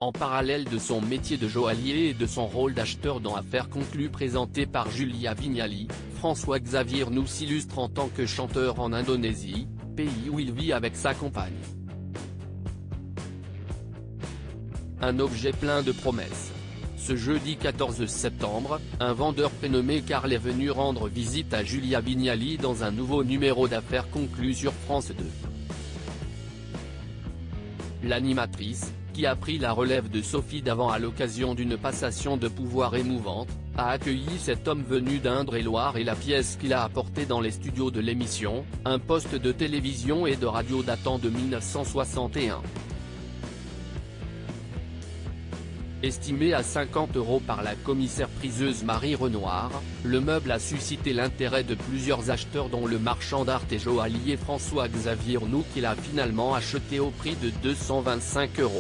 En parallèle de son métier de joaillier et de son rôle d'acheteur dans Affaires conclues présenté par Julia Vignali, François-Xavier Arnoux s'illustre en tant que chanteur en Indonésie, pays où il vit avec sa compagne. Un objet plein de promesses. Ce jeudi 14 septembre, un vendeur prénommé Karl est venu rendre visite à Julia Vignali dans un nouveau numéro d'Affaires conclues sur France 2. L'animatrice, qui a pris la relève de Sophie Davant à l'occasion d'une passation de pouvoir émouvante, a accueilli cet homme venu d'Indre-et-Loire et la pièce qu'il a apportée dans les studios de l'émission, un poste de télévision et de radio datant de 1961. Estimé à 50 € par la commissaire-priseuse Marie Renoir, le meuble a suscité l'intérêt de plusieurs acheteurs dont le marchand d'art et joaillier François-Xavier Arnoux qu'il a finalement acheté au prix de 225 €.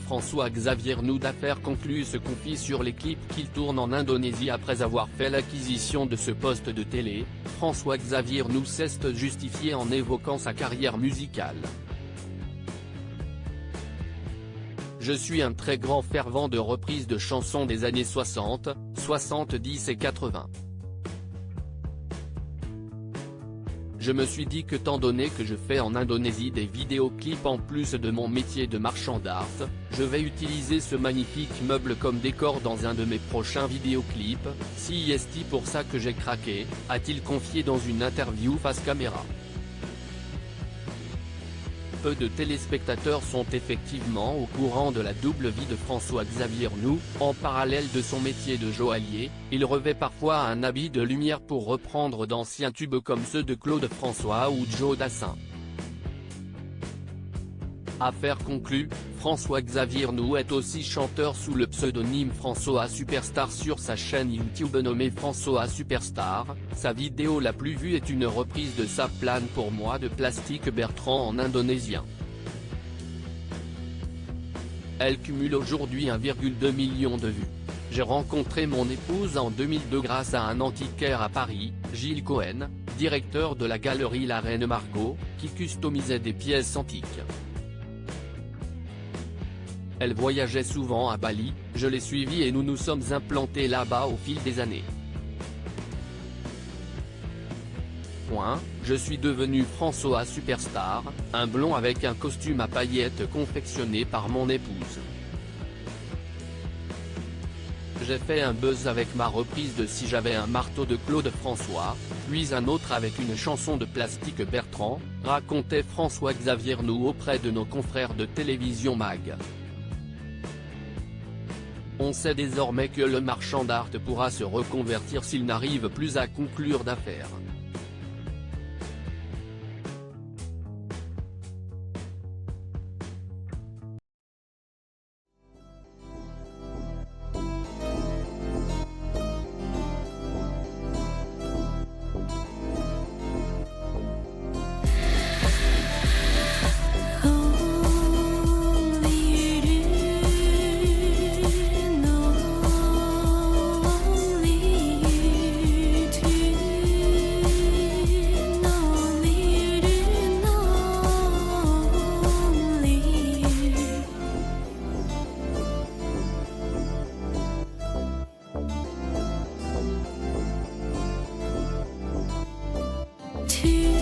François-Xavier Arnoux d'Affaires conclues se confie sur les clips qu'il tourne en Indonésie après avoir fait l'acquisition de ce poste de télé. François-Xavier Arnoux s'est justifié en évoquant sa carrière musicale. Je suis un très grand fervent de reprises de chansons des années 60, 70 et 80. Je me suis dit que tant donné que je fais en Indonésie des vidéoclips en plus de mon métier de marchand d'art, je vais utiliser ce magnifique meuble comme décor dans un de mes prochains vidéoclips, c'est pour ça que j'ai craqué, a-t-il confié dans une interview face caméra. Peu de téléspectateurs sont effectivement au courant de la double vie de François-Xavier Arnoux. En parallèle de son métier de joaillier, il revêt parfois un habit de lumière pour reprendre d'anciens tubes comme ceux de Claude François ou Joe Dassin. Affaires conclues, François-Xavier Arnoux est aussi chanteur sous le pseudonyme François Superstar sur sa chaîne YouTube nommée François Superstar. Sa vidéo la plus vue est une reprise de Ça plane pour moi de Plastic Bertrand en indonésien. Elle cumule aujourd'hui 1,2 million de vues. J'ai rencontré mon épouse en 2002 grâce à un antiquaire à Paris, Gilles Cohen, directeur de la galerie La Reine Margot, qui customisait des pièces antiques. Elle voyageait souvent à Bali, je l'ai suivie et nous nous sommes implantés là-bas au fil des années. Je suis devenu François Superstar, un blond avec un costume à paillettes confectionné par mon épouse. J'ai fait un buzz avec ma reprise de Si j'avais un marteau de Claude François, puis un autre avec une chanson de Plastic Bertrand, racontait François-Xavier Arnoux auprès de nos confrères de télévision MAG. On sait désormais que le marchand d'art pourra se reconvertir s'il n'arrive plus à conclure d'affaires. To